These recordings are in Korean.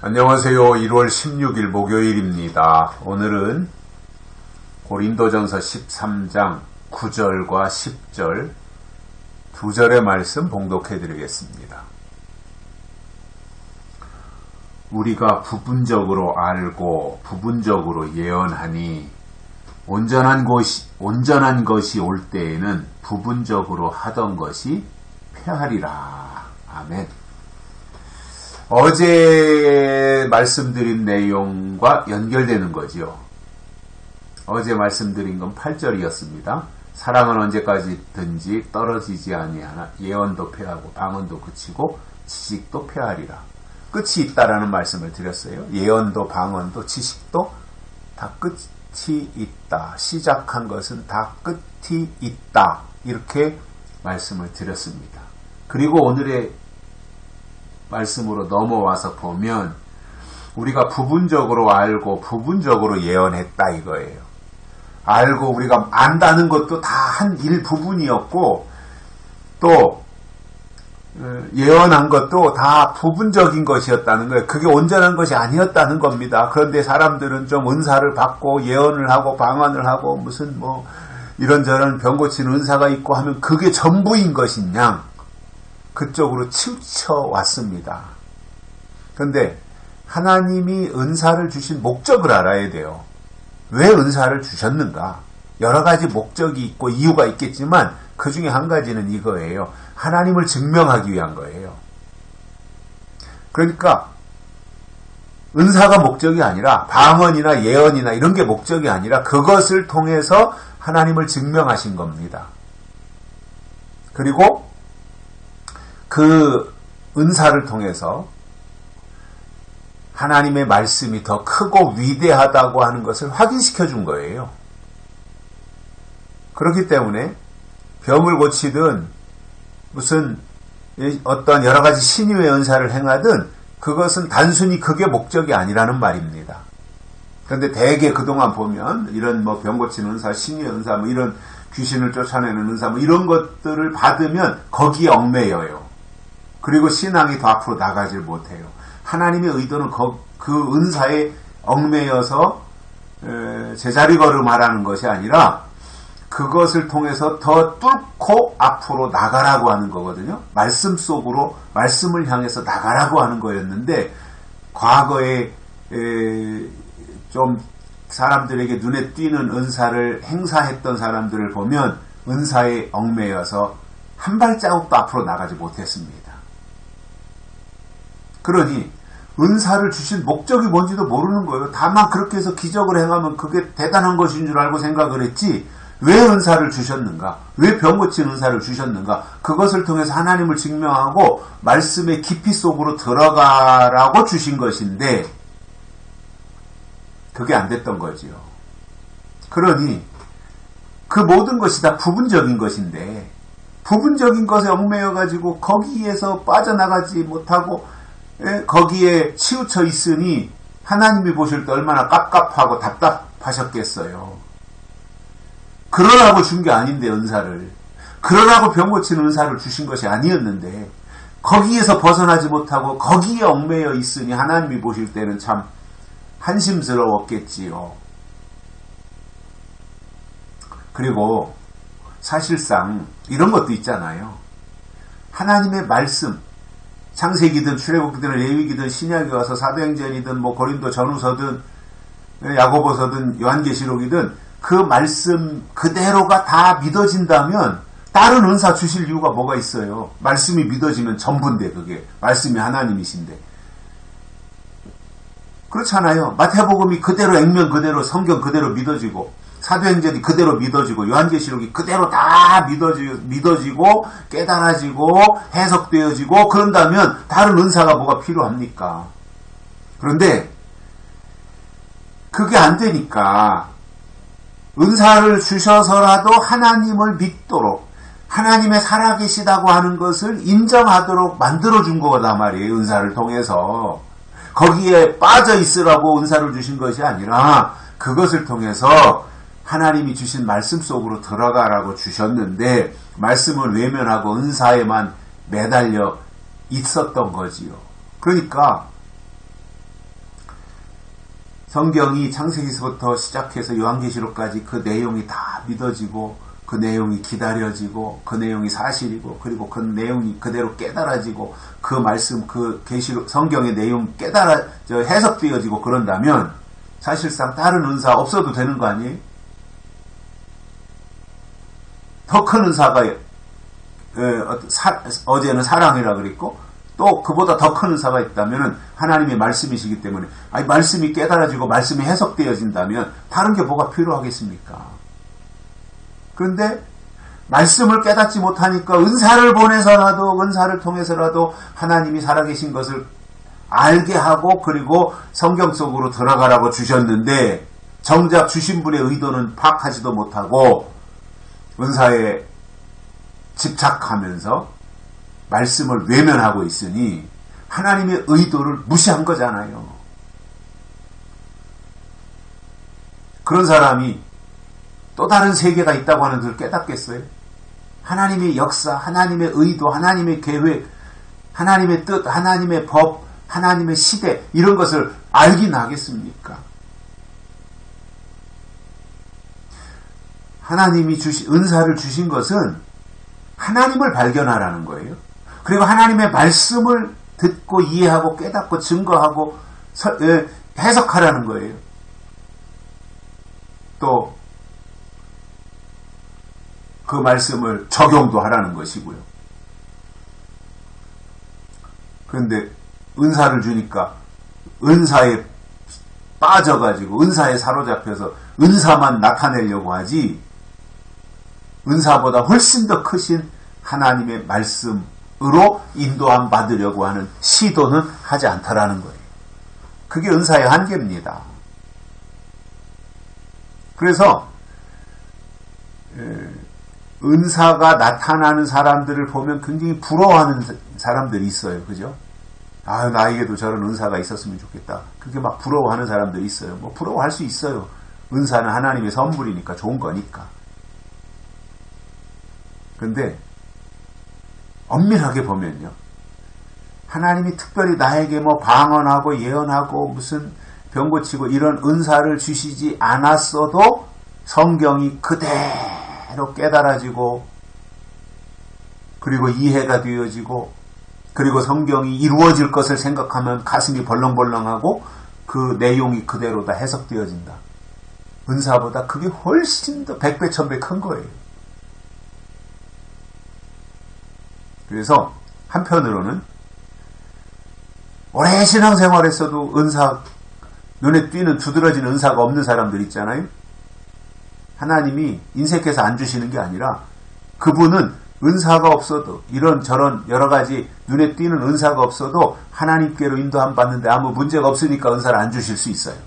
안녕하세요. 1월 16일 목요일입니다. 오늘은 고린도전서 13장 9절과 10절 두 절의 말씀 봉독해 드리겠습니다. 우리가 부분적으로 알고 부분적으로 예언하니 온전한 것이 올 때에는 부분적으로 하던 것이 패하리라. 아멘. 어제 말씀드린 내용과 연결되는 거죠. 어제 말씀드린 건 8절이었습니다. 사랑은 언제까지든지 떨어지지 아니하나 예언도 패하고 방언도 그치고 지식도 패하리라. 끝이 있다라는 말씀을 드렸어요. 예언도 방언도 지식도 다 끝이 있다. 시작한 것은 다 끝이 있다. 이렇게 말씀을 드렸습니다. 그리고 오늘의 말씀으로 넘어와서 보면 우리가 부분적으로 알고 부분적으로 예언했다 이거예요. 알고 우리가 안다는 것도 다 한 일부분이었고 또 예언한 것도 다 부분적인 것이었다는 거예요. 그게 온전한 것이 아니었다는 겁니다. 그런데 사람들은 좀 은사를 받고 예언을 하고 방언을 하고 무슨 뭐 이런저런 병 고치는 은사가 있고 하면 그게 전부인 것인 양 그쪽으로 치우쳐 왔습니다. 그런데 하나님이 은사를 주신 목적을 알아야 돼요. 왜 은사를 주셨는가? 여러 가지 목적이 있고 이유가 있겠지만 그 중에 한 가지는 이거예요. 하나님을 증명하기 위한 거예요. 그러니까 은사가 목적이 아니라 방언이나 예언이나 이런 게 목적이 아니라 그것을 통해서 하나님을 증명하신 겁니다. 그리고 그 은사를 통해서 하나님의 말씀이 더 크고 위대하다고 하는 것을 확인시켜 준 거예요. 그렇기 때문에 병을 고치든 무슨 어떤 여러 가지 신유의 은사를 행하든 그것은 단순히 그게 목적이 아니라는 말입니다. 그런데 대개 그동안 보면 이런 뭐 병 고치는 은사, 신유의 은사, 뭐 이런 귀신을 쫓아내는 은사, 뭐 이런 것들을 받으면 거기에 얽매여요. 그리고 신앙이 더 앞으로 나가질 못해요. 하나님의 의도는 그 은사에 얽매여서 제자리 걸음하라는 것이 아니라 그것을 통해서 더 뚫고 앞으로 나가라고 하는 거거든요. 말씀 속으로 말씀을 향해서 나가라고 하는 거였는데 과거에 좀 사람들에게 눈에 띄는 은사를 행사했던 사람들을 보면 은사에 얽매여서 한 발자국도 앞으로 나가지 못했습니다. 그러니 은사를 주신 목적이 뭔지도 모르는 거예요. 다만 그렇게 해서 기적을 행하면 그게 대단한 것인 줄 알고 생각을 했지 왜 은사를 주셨는가? 왜 병 고친 은사를 주셨는가? 그것을 통해서 하나님을 증명하고 말씀의 깊이 속으로 들어가라고 주신 것인데 그게 안 됐던 거지요. 그러니 그 모든 것이 다 부분적인 것인데 부분적인 것에 얽매여가지고 거기에서 빠져나가지 못하고 거기에 치우쳐 있으니 하나님이 보실 때 얼마나 깝깝하고 답답하셨겠어요. 그러라고 준 게 아닌데 은사를. 그러라고 병 고치는 은사를 주신 것이 아니었는데 거기에서 벗어나지 못하고 거기에 얽매여 있으니 하나님이 보실 때는 참 한심스러웠겠지요. 그리고 사실상 이런 것도 있잖아요. 하나님의 말씀 창세기든 출애굽기든 레위기든 신약에 와서 사도행전이든 뭐 고린도 전후서든 야고보서든 요한계시록이든 그 말씀 그대로가 다 믿어진다면 다른 은사 주실 이유가 뭐가 있어요? 말씀이 믿어지면 전부인데 그게 말씀이 하나님이신데 그렇잖아요. 마태복음이 그대로 액면 그대로 성경 그대로 믿어지고 사도행전이 그대로 믿어지고 요한계시록이 그대로 다 믿어지고 깨달아지고 해석되어지고 그런다면 다른 은사가 뭐가 필요합니까? 그런데 그게 안 되니까 은사를 주셔서라도 하나님을 믿도록 하나님의 살아계시다고 하는 것을 인정하도록 만들어준 거다 말이에요. 은사를 통해서 거기에 빠져 있으라고 은사를 주신 것이 아니라 그것을 통해서 하나님이 주신 말씀 속으로 들어가라고 주셨는데 말씀을 외면하고 은사에만 매달려 있었던 거지요. 그러니까 성경이 창세기서부터 시작해서 요한계시록까지 그 내용이 다 믿어지고 그 내용이 기다려지고 그 내용이 사실이고 그리고 그 내용이 그대로 깨달아지고 그 말씀 그 계시록 성경의 내용 해석되어지고 그런다면 사실상 다른 은사 없어도 되는 거 아니에요? 더 큰 은사가 어제는 사랑이라 그랬고 또 그보다 더 큰 은사가 있다면 하나님의 말씀이시기 때문에 말씀이 깨달아지고 말씀이 해석되어진다면 다른 게 뭐가 필요하겠습니까? 그런데 말씀을 깨닫지 못하니까 은사를 보내서라도 은사를 통해서라도 하나님이 살아계신 것을 알게 하고 그리고 성경 속으로 들어가라고 주셨는데 정작 주신 분의 의도는 파악하지도 못하고 은사에 집착하면서 말씀을 외면하고 있으니 하나님의 의도를 무시한 거잖아요. 그런 사람이 또 다른 세계가 있다고 하는 것을 깨닫겠어요? 하나님의 역사, 하나님의 의도, 하나님의 계획, 하나님의 뜻, 하나님의 법, 하나님의 시대 이런 것을 알긴 하겠습니까? 하나님이 은사를 주신 것은 하나님을 발견하라는 거예요. 그리고 하나님의 말씀을 듣고 이해하고 깨닫고 증거하고 해석하라는 거예요. 또 그 말씀을 적용도 하라는 것이고요. 그런데 은사를 주니까 은사에 빠져가지고 은사에 사로잡혀서 은사만 나타내려고 하지 은사보다 훨씬 더 크신 하나님의 말씀으로 인도함 받으려고 하는 시도는 하지 않다라는 거예요. 그게 은사의 한계입니다. 그래서 은사가 나타나는 사람들을 보면 굉장히 부러워하는 사람들이 있어요. 그죠? 나에게도 저런 은사가 있었으면 좋겠다. 그렇게 막 부러워하는 사람들이 있어요. 뭐 부러워할 수 있어요. 은사는 하나님의 선물이니까 좋은 거니까. 그런데 엄밀하게 보면요. 하나님이 특별히 나에게 뭐 방언하고 예언하고 무슨 병 고치고 이런 은사를 주시지 않았어도 성경이 그대로 깨달아지고 그리고 이해가 되어지고 그리고 성경이 이루어질 것을 생각하면 가슴이 벌렁벌렁하고 그 내용이 그대로 다 해석되어진다. 은사보다 그게 훨씬 더 100배, 1000배 큰 거예요. 그래서 한편으로는 오래 신앙생활에서도 은사, 눈에 띄는 두드러진 은사가 없는 사람들 있잖아요. 하나님이 인색해서 안 주시는 게 아니라 그분은 은사가 없어도 이런저런 여러가지 눈에 띄는 은사가 없어도 하나님께로 인도함 받는데 아무 문제가 없으니까 은사를 안 주실 수 있어요.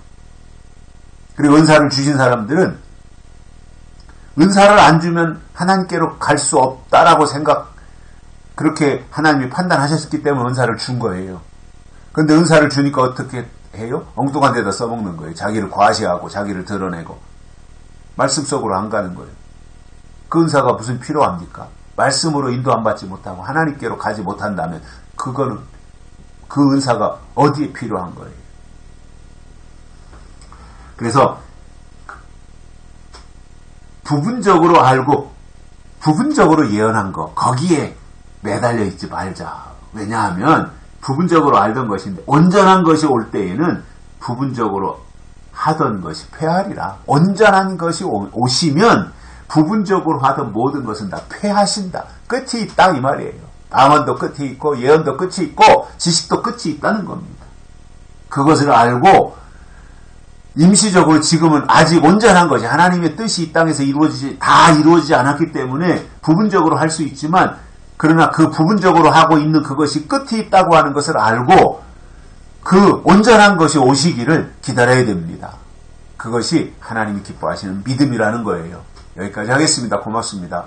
그리고 은사를 주신 사람들은 은사를 안 주면 하나님께로 갈 수 없다라고 그렇게 하나님이 판단하셨기 때문에 은사를 준 거예요. 그런데 은사를 주니까 어떻게 해요? 엉뚱한 데다 써먹는 거예요. 자기를 과시하고 자기를 드러내고 말씀 속으로 안 가는 거예요. 그 은사가 무슨 필요합니까? 말씀으로 인도 안 받지 못하고 하나님께로 가지 못한다면 그거는 그 은사가 어디에 필요한 거예요? 그래서 부분적으로 알고 부분적으로 예언한 거 거기에 매달려 있지 말자. 왜냐하면 부분적으로 알던 것인데 온전한 것이 올 때에는 부분적으로 하던 것이 폐하리라. 온전한 것이 오시면 부분적으로 하던 모든 것은 다 폐하신다. 끝이 있다 이 말이에요. 방언도 끝이 있고 예언도 끝이 있고 지식도 끝이 있다는 겁니다. 그것을 알고 임시적으로 지금은 아직 온전한 것이 하나님의 뜻이 이 땅에서 다 이루어지지 않았기 때문에 부분적으로 할 수 있지만 그러나 그 부분적으로 하고 있는 그것이 끝이 있다고 하는 것을 알고 그 온전한 것이 오시기를 기다려야 됩니다. 그것이 하나님이 기뻐하시는 믿음이라는 거예요. 여기까지 하겠습니다. 고맙습니다.